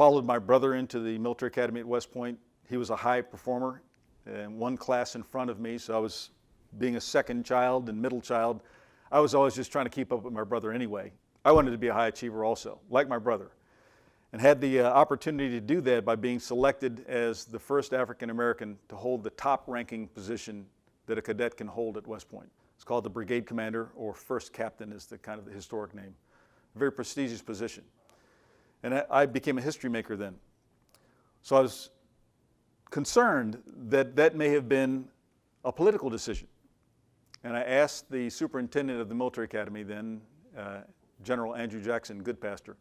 followed my brother into the military academy at West Point. He was a high performer and one class in front of me, so I was, being a second child and middle child, I was always just trying to keep up with my brother anyway. I wanted to be a high achiever also, like my brother, and had the opportunity to do that by being selected as the first African American to hold the top ranking position that a cadet can hold at West Point. It's called the brigade commander, or first captain is the kind of the historic name. A very prestigious position. And I became a history maker then. So I was concerned that that may have been a political decision. And I asked the superintendent of the military academy then, General Andrew Jackson Goodpaster,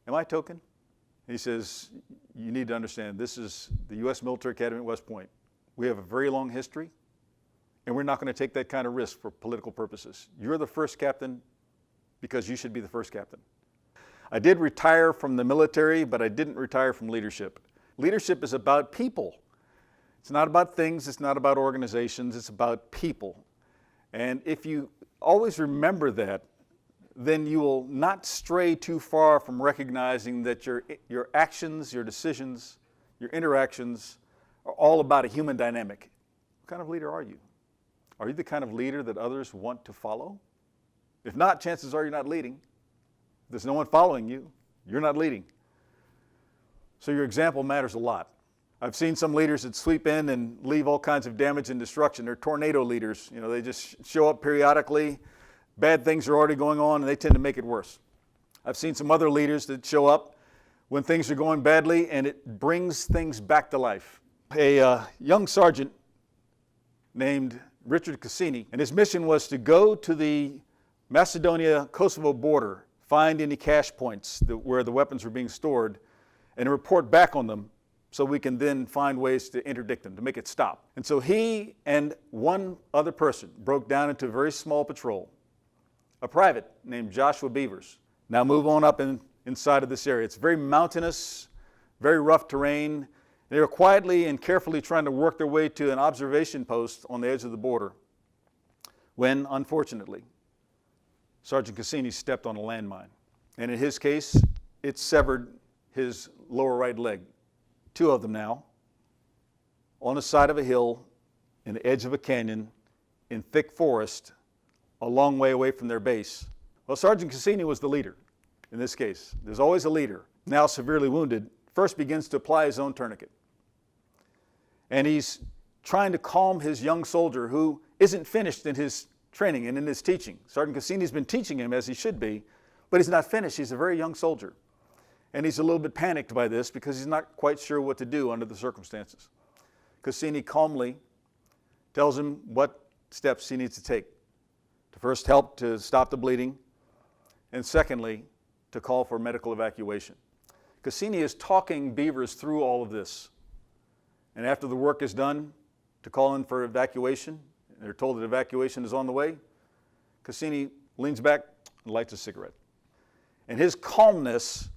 am I token? He says, you need to understand, this is the U.S. Military Academy at West Point. We have a very long history, and we're not going to take that kind of risk for political purposes. You're the first captain because you should be the first captain. I did retire from the military, but I didn't retire from leadership. Leadership is about people. It's not about things, it's not about organizations, it's about people. And if you always remember that, then you will not stray too far from recognizing that your actions, your decisions, your interactions are all about a human dynamic. What kind of leader are you? Are you the kind of leader that others want to follow? If not, chances are you're not leading. If there's no one following you, you're not leading. So your example matters a lot. I've seen some leaders that sweep in and leave all kinds of damage and destruction. They're tornado leaders. You know, they just show up periodically. Bad things are already going on, and they tend to make it worse. I've seen some other leaders that show up when things are going badly, and it brings things back to life. A young sergeant named Richard Cassini, and his mission was to go to the Macedonia-Kosovo border, find any cache points where the weapons were being stored, and report back on them so we can then find ways to interdict them, to make it stop. And so he and one other person broke down into a very small patrol, a private named Joshua Beavers. Now move on up inside of this area. It's very mountainous, very rough terrain. They were quietly and carefully trying to work their way to an observation post on the edge of the border when, unfortunately, Sergeant Cassini stepped on a landmine. And in his case, it severed his lower right leg. Two of them now, on the side of a hill, in the edge of a canyon, in thick forest, a long way away from their base. Well, Sergeant Cassini was the leader in this case. There's always a leader. Now severely wounded, first begins to apply his own tourniquet. And he's trying to calm his young soldier who isn't finished in his training and in his teaching. Sergeant Cassini's been teaching him as he should be, but he's not finished. He's a very young soldier. And he's a little bit panicked by this because he's not quite sure what to do under the circumstances. Cassini calmly tells him what steps he needs to take. To first help to stop the bleeding, and secondly, to call for medical evacuation. Cassini is talking Beavers through all of this. And after the work is done, to call in for evacuation, and they're told that evacuation is on the way, Cassini leans back and lights a cigarette. And his calmness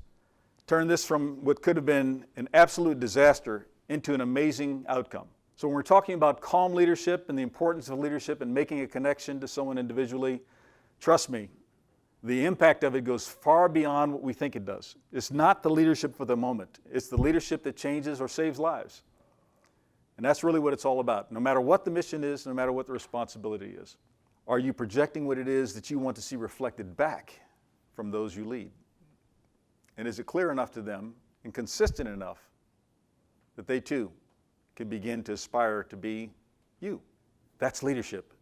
turned this from what could have been an absolute disaster into an amazing outcome. So when we're talking about calm leadership and the importance of leadership and making a connection to someone individually, trust me, the impact of it goes far beyond what we think it does. It's not the leadership for the moment. It's the leadership that changes or saves lives. And that's really what it's all about. No matter what the mission is, no matter what the responsibility is, are you projecting what it is that you want to see reflected back from those you lead? And is it clear enough to them and consistent enough that they too can begin to aspire to be you? That's leadership.